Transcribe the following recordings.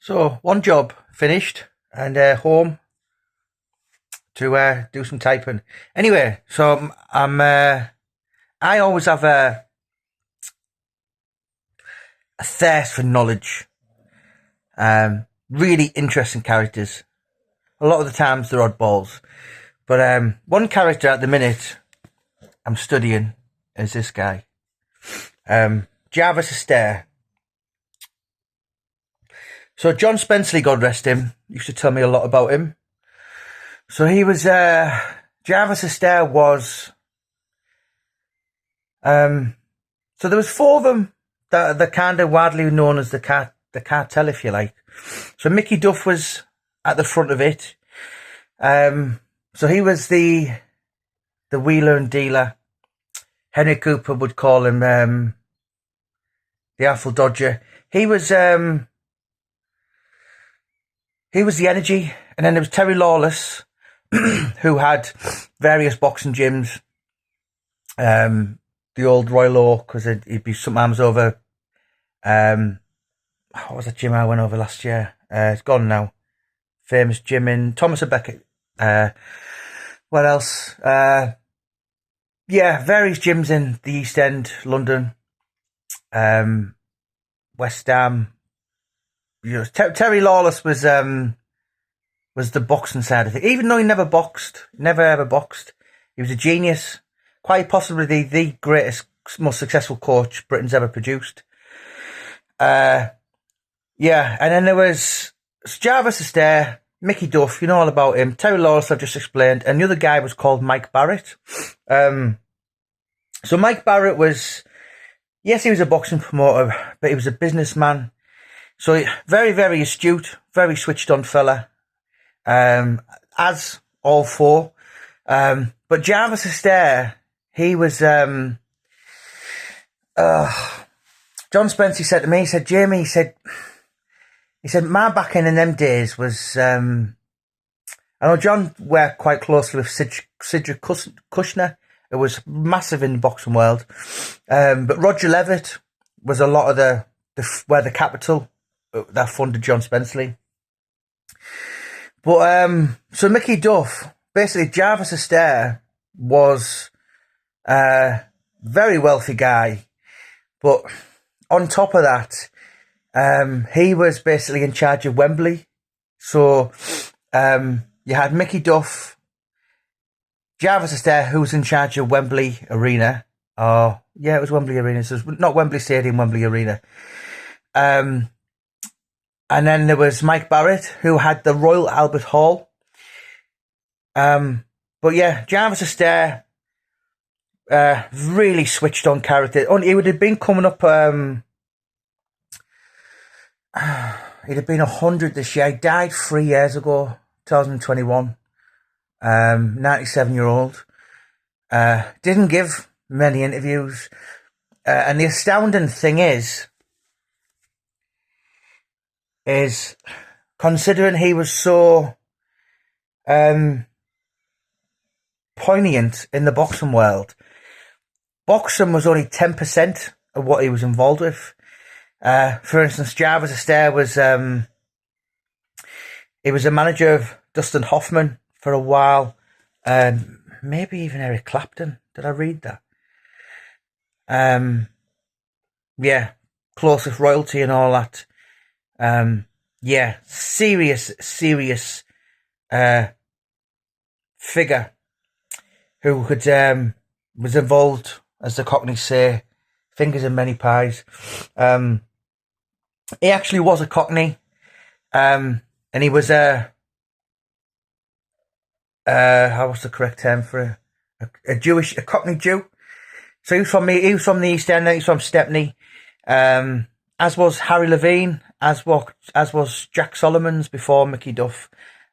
So one job finished and home to do some typing. Anyway, so I always have a thirst for knowledge. Really interesting characters. A lot of the times they're oddballs, but one character at the minute I'm studying is this guy, Jarvis Astaire. So John Spenceley, God rest him, used to tell me a lot about him. So he was, Jarvis Astaire was, so there was four of them that are kind of widely known as the cartel, if you like. So Mickey Duff was at the front of it. So he was the wheeler and dealer. Henry Cooper would call him, the Apple Dodger. He was the energy. And then there was Terry Lawless, who had various boxing gyms. The old Royal Oak, because he'd be sometimes over. What was that gym I went over last year? It's gone now. Famous gym in Thomas and Becket. What else? Various gyms in the East End, London, West Ham. You know, Terry Lawless was the boxing side of it. Even though he never ever boxed, he was a genius. Quite possibly the greatest, most successful coach Britain's ever produced. And then there was Jarvis Astaire, Mickey Duff, you know all about him. Terry Lawless, I've just explained. And the other guy was called Mike Barrett. So Mike Barrett was, yes, he was a boxing promoter, but he was a businessman. So very, very astute, very switched on fella. As all four. But Jarvis Astaire, he was, John Spencer said to me, he said, Jamie, he said, my backing in them days was, I know John worked quite closely with Sidra Kushner, who was massive in the boxing world. But Roger Levitt was a lot of where the capital that funded John Spenceley. But, so Mickey Duff, basically Jarvis Astaire was a very wealthy guy. But on top of that, he was basically in charge of Wembley. So you had Mickey Duff, Jarvis Astaire, who was in charge of Wembley Arena. Oh, yeah, it was Wembley Arena. So it's not Wembley Stadium, Wembley Arena. And then there was Mike Barrett, who had the Royal Albert Hall. But yeah, Jarvis Astaire, really switched on character. He would have been coming up, he'd have been 100 this year. He died 3 years ago, 2021. 97-year-old. Didn't give many interviews. And the astounding thing is considering he was so poignant in the boxing world, boxing was only 10% of what he was involved with. For instance, Jarvis Astaire was he was a manager of Dustin Hoffman for a while, maybe even Eric Clapton. Did I read that? Close with royalty and all that. Serious figure who could was involved, as the Cockneys say, fingers in many pies. He actually was a Cockney, and he was how was the correct term for a Cockney Jew? So he was from the East End. He's from Stepney, as was Harry Levine, as was Jack Solomons before Mickey Duff.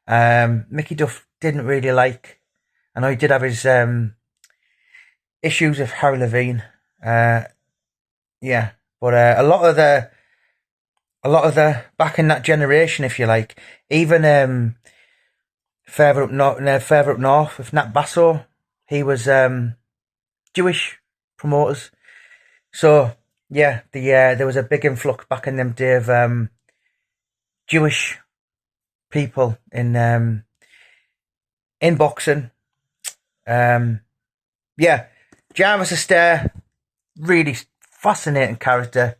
Mickey Duff didn't really like. I know he did have his issues with Harry Levine. But a lot of the back in that generation, if you like, even further up north with Nat Basso, he was Jewish promoters. So yeah, there was a big influx back in them day of Jewish people in boxing. Yeah, Jarvis Astaire, really fascinating character.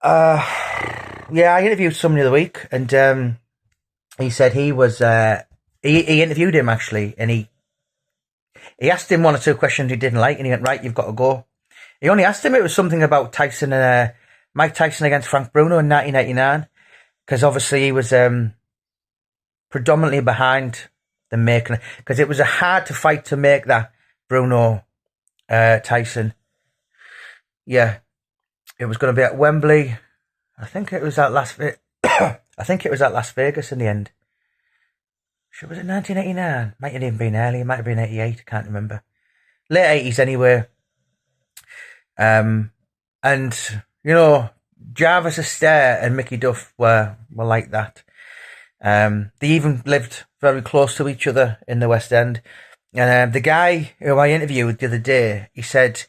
Yeah, I interviewed somebody the other week, and he said he was. He interviewed him actually, and he asked him one or two questions he didn't like, and he went, "Right, you've got to go." He only asked him it was something about Tyson and Mike Tyson against Frank Bruno in 1989, because obviously he was predominantly behind the making, because it was a hard to fight to make that Bruno Tyson. Yeah, it was going to be at Wembley. I think it was at Las Vegas in the end. Sure, was it 1989? Might have even been earlier. Might have been 88. I can't remember. Late 80s anyway. And you know, Jarvis Astaire and Mickey Duff were like that. They even lived very close to each other in the West End. And the guy who I interviewed the other day, he said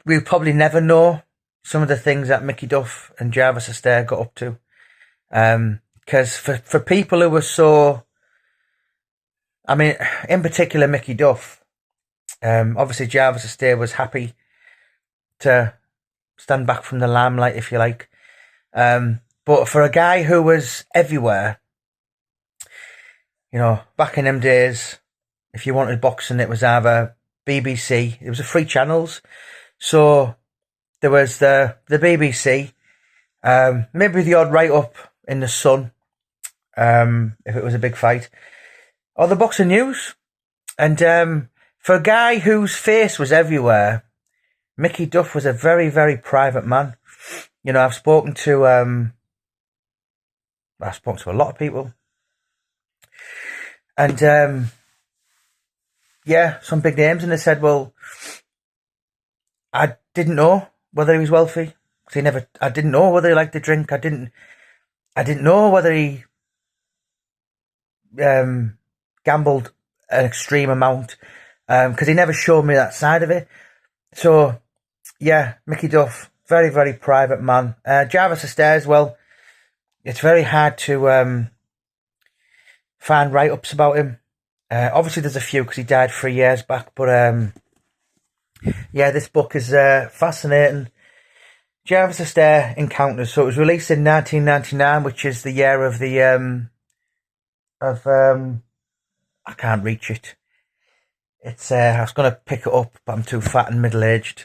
we'll probably never know some of the things that Mickey Duff and Jarvis Astaire got up to. Because for people who were so, I mean, in particular Mickey Duff, obviously Jarvis Astaire was happy to stand back from the limelight, if you like. But for a guy who was everywhere, you know, back in them days, if you wanted boxing, it was either BBC, it was the free channels. So there was the BBC, maybe the odd write-up in the Sun, if it was a big fight, or the Boxing News. And for a guy whose face was everywhere, Mickey Duff was a very, very private man. You know, I've spoken to a lot of people. And yeah, some big names, and they said, well, I didn't know whether he was wealthy. I didn't know whether he liked to drink. I didn't know whether he gambled an extreme amount, because he never showed me that side of it. So yeah, Mickey Duff, very, very private man. Jarvis Astaire as well. It's very hard to find write-ups about him. Obviously there's a few because he died 3 years back, but yeah, this book is fascinating. Jarvis Astaire Encounters. So it was released in 1999, which is the year of the I can't reach it. It's I was going to pick it up, but I'm too fat and middle-aged.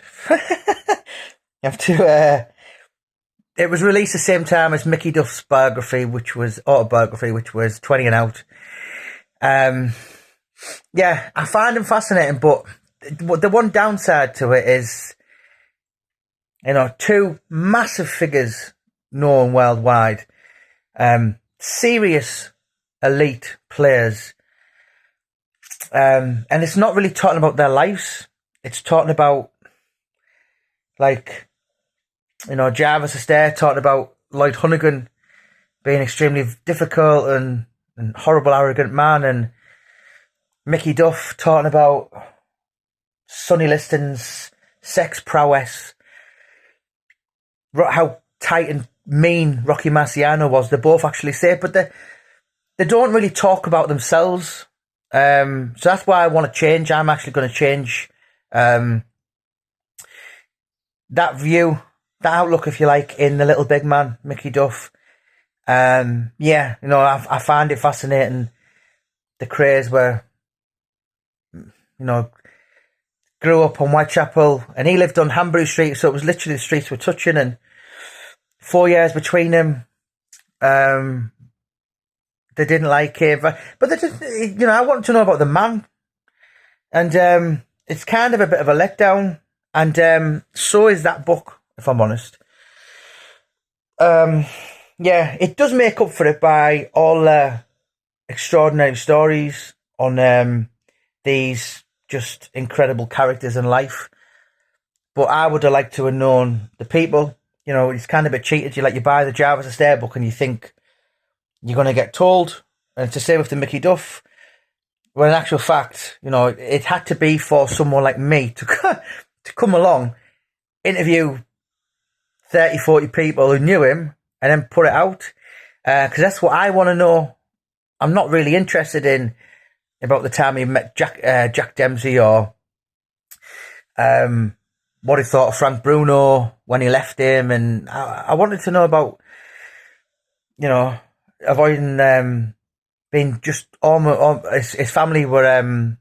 It was released the same time as Mickey Duff's autobiography, which was 20 and Out. Yeah, I find him fascinating, but the one downside to it is, you know, two massive figures known worldwide, serious elite players, and it's not really talking about their lives. It's talking about, like, you know, Jarvis Astaire talking about Lloyd Honeyghan being extremely difficult and horrible, arrogant man, and Mickey Duff talking about Sonny Liston's sex prowess, how tight and mean Rocky Marciano was. They both actually say it, but they don't really talk about themselves. So that's why I want to change. I'm actually going to change that view, that outlook, if you like, in the little big man, Mickey Duff. Yeah, you know, I find it fascinating, the craze where, you know, grew up on Whitechapel, and he lived on Hanbury Street, so it was literally the streets were touching, and 4 years between them. They didn't like him, but they just, you know, I wanted to know about the man, and it's kind of a bit of a letdown, and so is that book, if I'm honest. Yeah, it does make up for it by all the extraordinary stories on these just incredible characters in life. But I would have liked to have known the people. You know, it's kind of a bit cheated. You buy the Jarvis Astaire book and you think you're going to get told. And it's the same with the Mickey Duff. Well, in actual fact, you know, it had to be for someone like me to come along, interview 30, 40 people who knew him and then put it out. Because that's what I want to know. I'm not really interested in about the time he met Jack Dempsey or what he thought of Frank Bruno when he left him. And I wanted to know about, avoiding being just almost, his family were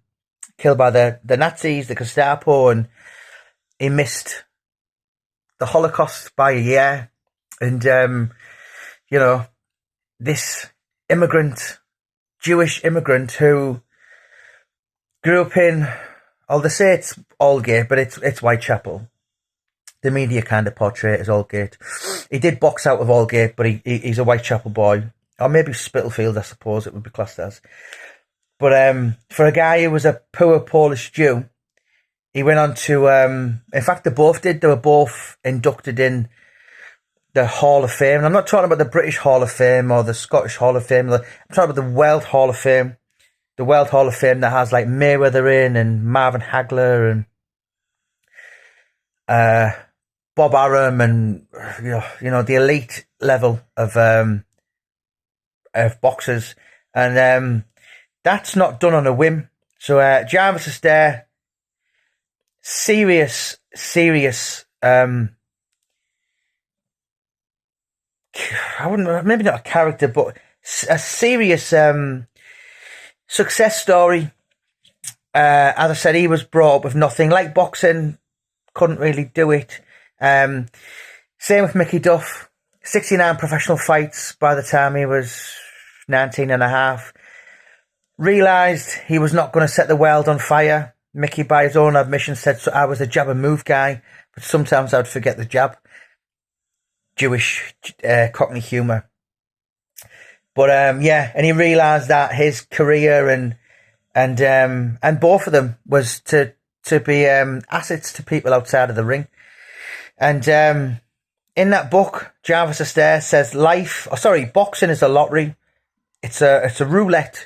killed by the Nazis, the Gestapo, and he missed the Holocaust by a year. And, this Jewish immigrant who grew up in, they say it's Aldgate, but it's Whitechapel. The media kind of portray it as Aldgate. He did box out of Aldgate, but he's a Whitechapel boy. Or maybe Spitalfield, I suppose it would be classed as. But for a guy who was a poor Polish Jew, he went on to, in fact, they were both inducted in the Hall of Fame. And I'm not talking about the British Hall of Fame or the Scottish Hall of Fame. I'm talking about the World Hall of Fame. The World Hall of Fame that has like Mayweather in and Marvin Hagler and Bob Arum and, the elite level of boxers. And that's not done on a whim. So Jarvis Astaire, serious I wouldn't, maybe not a character, but a serious success story. As I said, he was brought up with nothing. Like boxing, couldn't really do it. Same with Mickey Duff. 69 professional fights by the time he was 19 and a half. Realised he was not going to set the world on fire. Mickey, by his own admission, said, so I was a jab and move guy, but sometimes I would forget the jab. Jewish Cockney humour. But and he realised that his career and both of them was to be assets to people outside of the ring. And in that book, Jarvis Astaire says boxing is a lottery. It's a roulette.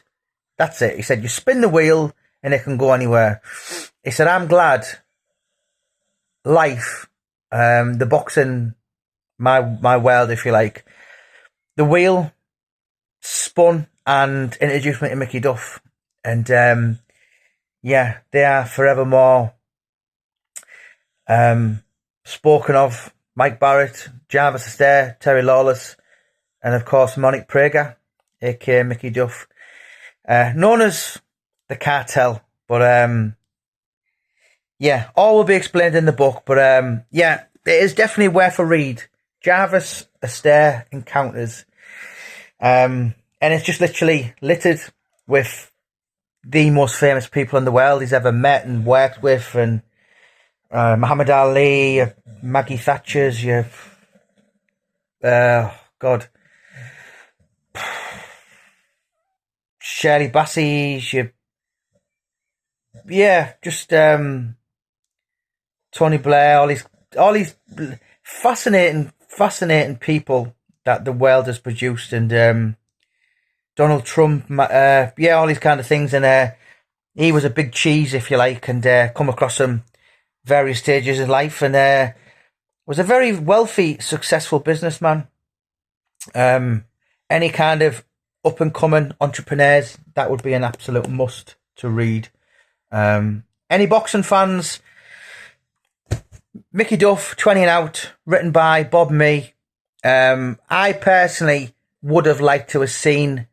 That's it. He said you spin the wheel and it can go anywhere. He said I'm glad life, the boxing, my world, if you like, the wheel spun and introduced me to Mickey Duff. And they are forevermore spoken of. Mike Barrett, Jarvis Astaire, Terry Lawless, and of course Monique Prager, aka Mickey Duff, known as the Cartel. But all will be explained in the book. But it is definitely worth a read. Jarvis Astaire Encounters. And it's just literally littered with the most famous people in the world he's ever met and worked with, and Muhammad Ali, Maggie Thatcher's, Shirley Bassey's, Tony Blair, all these fascinating people that the world has produced, and Donald Trump, all these kind of things. And he was a big cheese, if you like, and come across some various stages of life, and was a very wealthy, successful businessman. Any kind of up and coming entrepreneurs, that would be an absolute must to read. Any boxing fans, Mickey Duff, 20 and Out, written by Bob Mee. I personally would have liked to have seen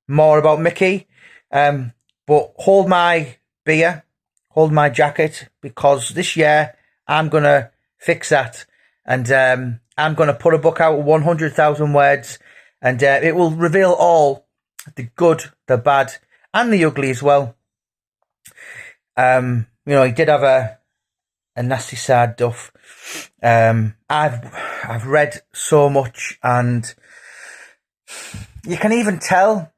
more about Mickey, but hold my beer, hold my jacket, because this year I'm going to fix that, and I'm going to put a book out, 100,000 words, and it will reveal all the good, the bad, and the ugly as well. He did have a nasty side, Duff. I've read so much, and you can even tell,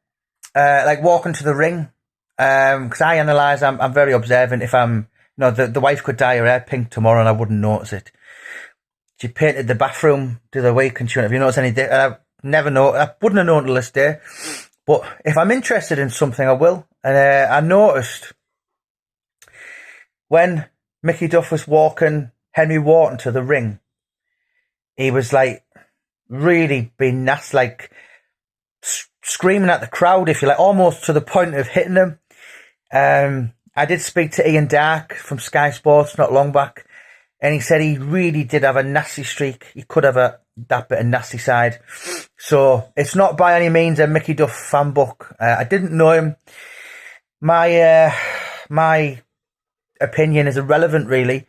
like walking to the ring, because I analyse, I'm very observant. If the wife could dye her hair pink tomorrow and I wouldn't notice it. She painted the bathroom the other week, and she went, have you noticed any difference? I wouldn't have known till this day. But if I'm interested in something, I will. And I noticed when Mickey Duff was walking Henry Wharton to the ring, he was like really being nasty, like screaming at the crowd, if you like, almost to the point of hitting them. I did speak to Ian Darke from Sky Sports not long back, and he said he really did have a nasty streak. He could have that bit of nasty side. So it's not by any means a Mickey Duff fan book. I didn't know him. My opinion is irrelevant, really.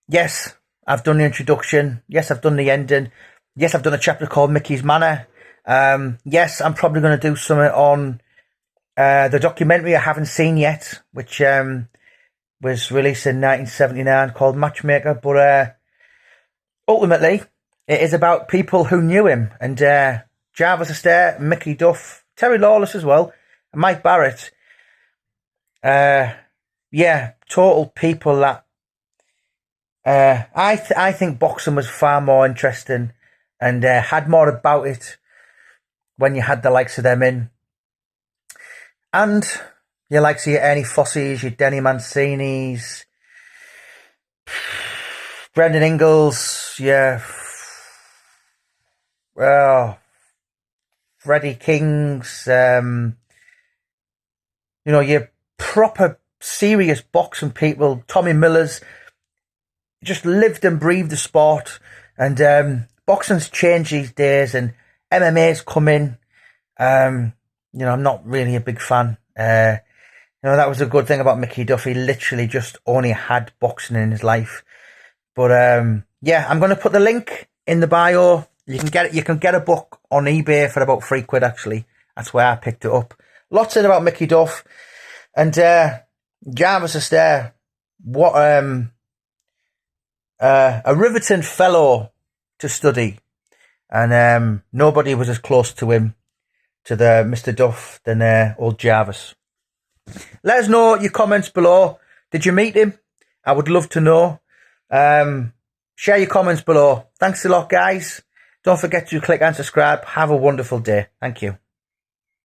Yes, I've done the introduction. Yes, I've done the ending. Yes, I've done a chapter called Mickey's Manor. Yes, I'm probably going to do something on the documentary I haven't seen yet, which was released in 1979 called Matchmaker. But ultimately, it is about people who knew him. And Jarvis Astaire, Mickey Duff, Terry Lawless as well, and Mike Barrett. Yeah, total people that I think boxing was far more interesting and had more about it when you had the likes of them in. And your likes of your Ernie Fossey's, your Denny Mancini's, Brendan Ingalls, yeah, Freddie King's, your proper serious boxing people, Tommy Miller's, just lived and breathed the sport. And boxing's changed these days, and MMA's come in. I'm not really a big fan. That was a good thing about Mickey Duff. He literally just only had boxing in his life. But yeah, I'm going to put the link in the bio. You can get it. You can get a book on eBay for about £3. Actually, that's where I picked it up. Lots in about Mickey Duff and Jarvis Astaire. What a riveting fellow to study, and nobody was as close to him, to the Mr. Duff, than old Jarvis. Let us know your comments below. Did you meet him? I would love to know. Share your comments below. Thanks a lot, guys. Don't forget to click and subscribe. Have a wonderful day. Thank you.